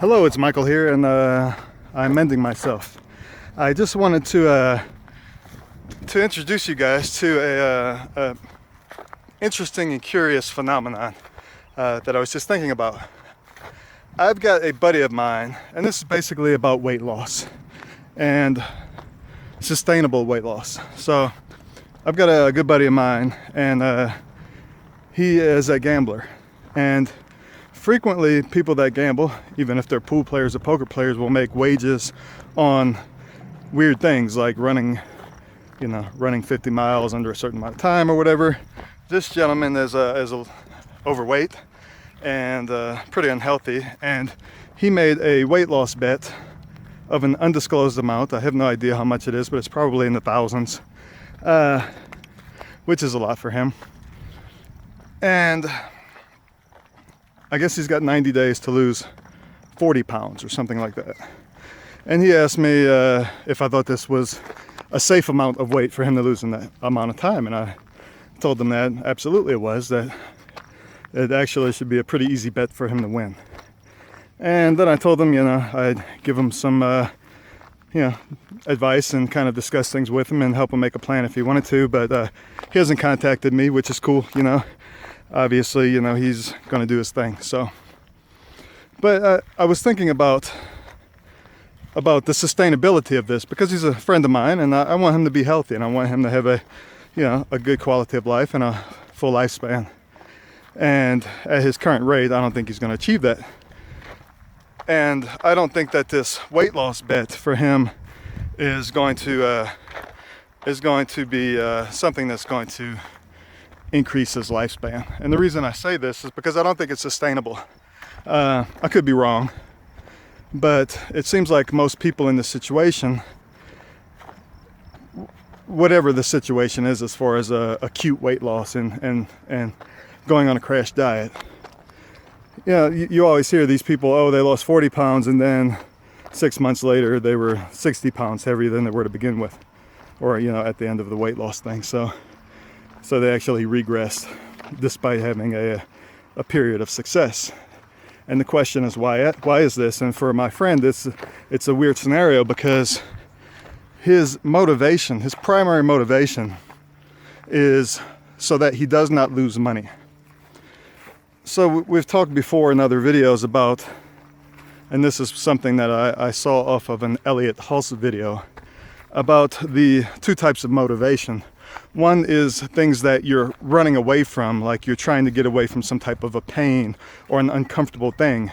Hello, it's Michael here, and I'm mending myself. I just wanted to introduce you guys to a interesting and curious phenomenon that I was just thinking about. I've got a buddy of mine, and this is basically about weight loss and sustainable weight loss. So I've got a good buddy of mine, and he is a gambler, and frequently people that gamble, even if they're pool players or poker players, will make wages on weird things like running 50 miles under a certain amount of time or whatever. This gentleman is overweight and pretty unhealthy, and he made a weight loss bet of an undisclosed amount. I have no idea how much it is, but it's probably in the thousands, which is a lot for him. And I guess he's got 90 days to lose 40 pounds or something like that. And he asked me if I thought this was a safe amount of weight for him to lose in that amount of time. And I told him that absolutely it was, that it actually should be a pretty easy bet for him to win. And then I told him, I'd give him some, advice and kind of discuss things with him and help him make a plan if he wanted to. But he hasn't contacted me, which is cool, Obviously, he's going to do his thing. So, but I was thinking about the sustainability of this, because he's a friend of mine, and I want him to be healthy, and I want him to have a good quality of life and a full lifespan. And at his current rate, I don't think he's going to achieve that. And I don't think that this weight loss bet for him is going to be something that's going to increase his lifespan. And the reason I say this is because I don't think it's sustainable. I could be wrong, but it seems like most people in this situation, whatever the situation is as far as acute weight loss and going on a crash diet, you always hear these people, they lost 40 pounds and then 6 months later they were 60 pounds heavier than they were to begin with, or at the end of the weight loss thing. So they actually regressed despite having a period of success. And the question is, why is this? And for my friend, it's a weird scenario, because his primary motivation is so that he does not lose money. So we've talked before in other videos about, and this is something that I saw off of an Elliot Hulse video, about the two types of motivation. One is things that you're running away from, like you're trying to get away from some type of a pain or an uncomfortable thing.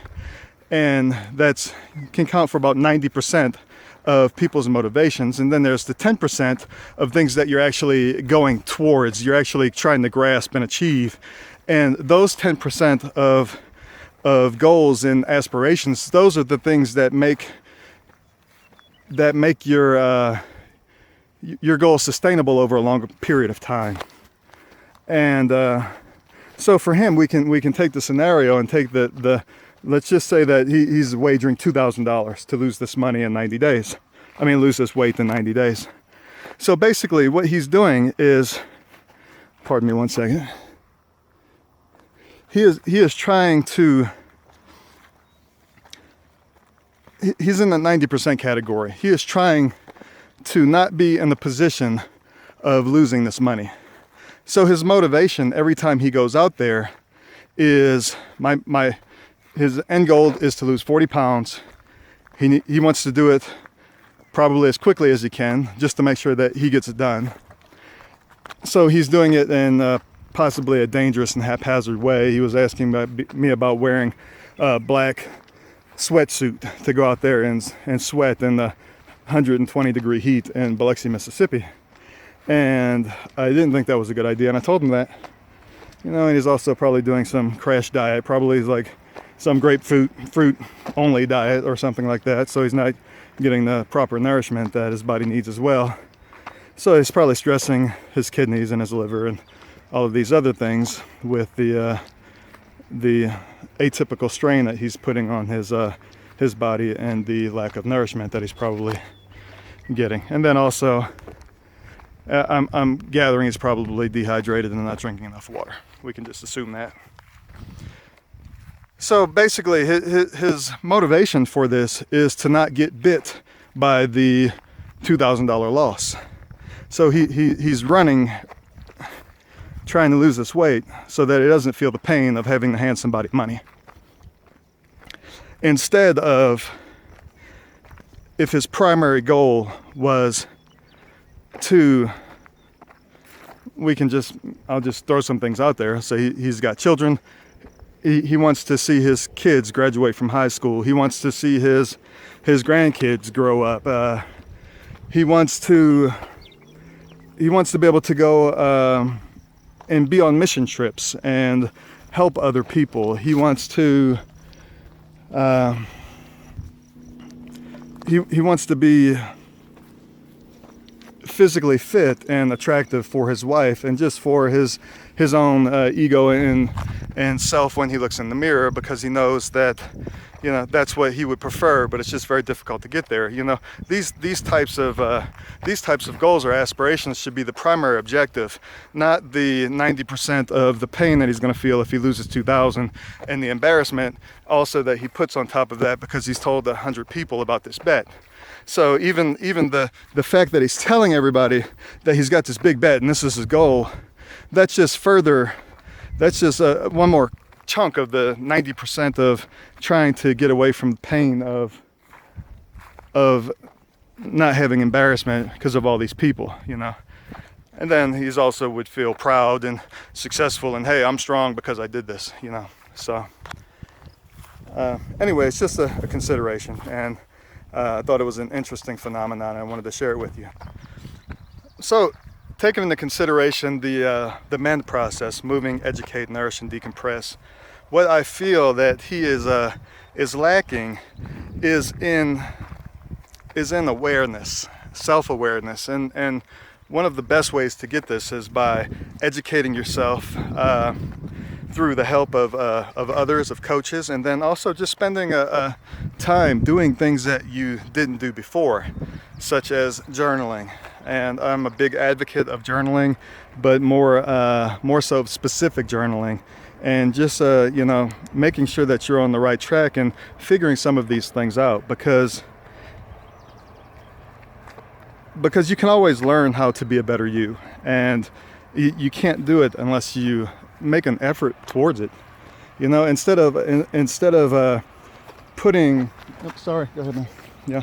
And that can count for about 90% of people's motivations. And then there's the 10% of things that you're actually going towards, you're actually trying to grasp and achieve. And those 10% of goals and aspirations, those are the things that make your goal is sustainable over a longer period of time. And so for him, we can take the scenario and take the let's just say that he's wagering $2,000 to lose this money in 90 days. Lose this weight in 90 days. So basically what he's doing is, pardon me one second, he is trying to, he's in the 90% category. He is trying to not be in the position of losing this money. So his motivation every time he goes out there is his end goal is to lose 40 pounds. He wants to do it probably as quickly as he can, just to make sure that he gets it done. So he's doing it in possibly a dangerous and haphazard way. He was asking me about wearing a black sweatsuit to go out there and sweat in the 120 degree heat in Biloxi, Mississippi. And I didn't think that was a good idea, and I told him that. And he's also probably doing some crash diet, probably like some grapefruit only diet or something like that, so he's not getting the proper nourishment that his body needs as well. So he's probably stressing his kidneys and his liver and all of these other things with the atypical strain that he's putting on his body and the lack of nourishment that he's probably getting. And then also I'm gathering he's probably dehydrated and not drinking enough water. We can just assume that. So basically, his motivation for this is to not get bit by the $2,000 loss. So he's running, trying to lose this weight so that he doesn't feel the pain of having to hand somebody money. Instead of, if his primary goal was to, I'll just throw some things out there. So he's got children. He wants to see his kids graduate from high school. He wants to see his grandkids grow up. He wants to be able to go and be on mission trips and help other people. He wants to he wants to be physically fit and attractive for his wife, and just for his own ego and self when he looks in the mirror, because he knows that, you know, that's what he would prefer, but it's just very difficult to get there. You know, these types of goals or aspirations should be the primary objective, not the 90% of the pain that he's going to feel if he loses 2,000, and the embarrassment also that he puts on top of that because he's told 100 people about this bet. So even the fact that he's telling everybody that he's got this big bet and this is his goal, that's just one more chunk of the 90% of trying to get away from the pain of not having embarrassment because of all these people, you know. And then he's also would feel proud and successful and, hey, I'm strong because I did this, you know. So anyway, it's just a consideration, and I thought it was an interesting phenomenon. I wanted to share it with you. So, taking into consideration the m.e.n.d process, moving, educate, nourish, and decompress, what I feel that he is lacking is in awareness, self-awareness, and one of the best ways to get this is by educating yourself through the help of others, of coaches, and then also just spending a time doing things that you didn't do before, such as journaling. And I'm a big advocate of journaling, but more so specific journaling, and just you know, making sure that you're on the right track and figuring some of these things out, because you can always learn how to be a better you, and you can't do it unless you make an effort towards it. You know, instead of putting, oops, sorry, go ahead, man. Yeah.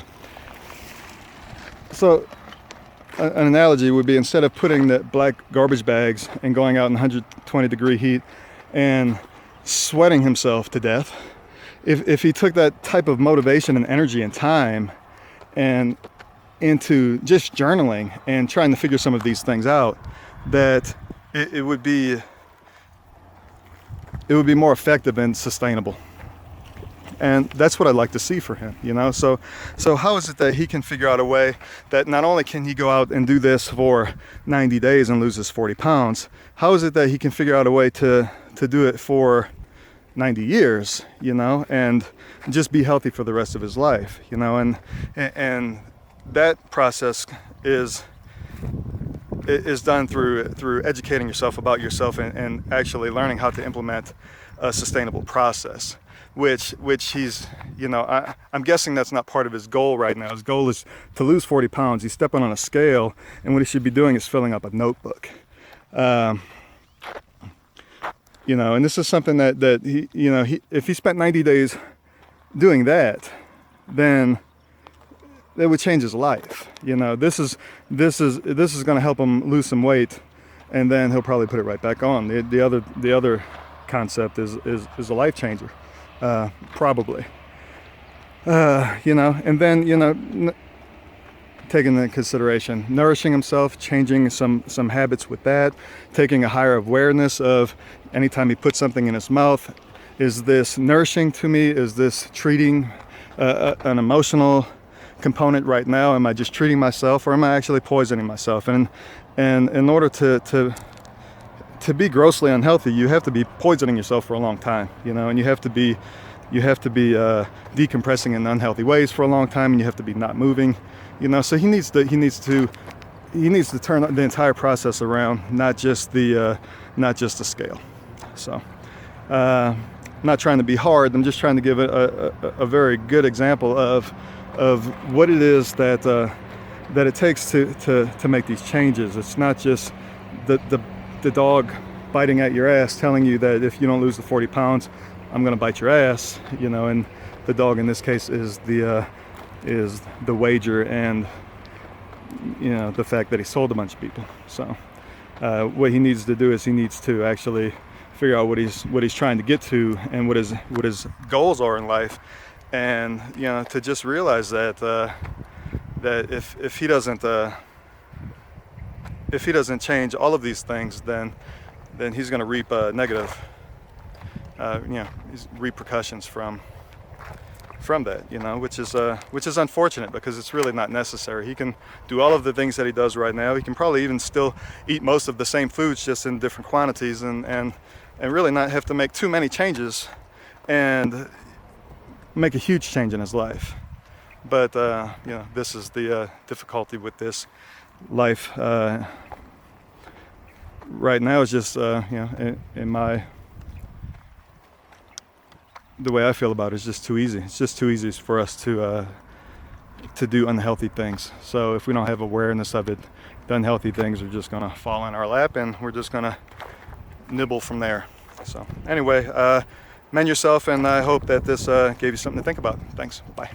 So an analogy would be, instead of putting the black garbage bags and going out in 120-degree heat and sweating himself to death, if he took that type of motivation and energy and time and into just journaling and trying to figure some of these things out, that it would be more effective and sustainable. And that's what I'd like to see for him, you know. So how is it that he can figure out a way that not only can he go out and do this for 90 days and lose his 40 pounds, how is it that he can figure out a way to do it for 90 years, you know, and just be healthy for the rest of his life, you know. And that process is done through educating yourself about yourself and actually learning how to implement a sustainable process, which he's, you know, I'm guessing that's not part of his goal right now. His goal is to lose 40 pounds. He's stepping on a scale, and what he should be doing is filling up a notebook. You know, and this is something that he, you know, if he spent 90 days doing that, then that would change his life. You know, this is going to help him lose some weight, and then he'll probably put it right back on. The other concept is a life changer, probably. You know, and then, you know, taking into consideration nourishing himself, changing some habits with that, taking a higher awareness of anytime he puts something in his mouth, is this nourishing to me? Is this treating an emotional component right now? Am I just treating myself, or am I actually poisoning myself? And in order to be grossly unhealthy, you have to be poisoning yourself for a long time, you know, and you have to be decompressing in unhealthy ways for a long time, and you have to be not moving, you know. So he needs to turn the entire process around, not just the scale. So not trying to be hard. I'm just trying to give a very good example of what it is that that it takes to make these changes. It's not just the dog biting at your ass telling you that if you don't lose the 40 pounds, I'm going to bite your ass, you know. And the dog in this case is the wager, and you know, the fact that he sold a bunch of people. So what he needs to do is he needs to actually figure out what he's trying to get to and what his goals are in life, and you know, to just realize that that if he doesn't change all of these things, then he's going to reap negative you know, repercussions from that, you know, which is unfortunate, because it's really not necessary. He can do all of the things that he does right now. He can probably even still eat most of the same foods, just in different quantities, and really not have to make too many changes and make a huge change in his life. But you know, this is the difficulty with this life right now. Is just you know, the way I feel about it is just too easy. It's just too easy for us to do unhealthy things. So if we don't have awareness of it, the unhealthy things are just gonna fall in our lap, and we're just gonna nibble from there. So anyway, mend yourself, and I hope that this gave you something to think about. Thanks. Bye.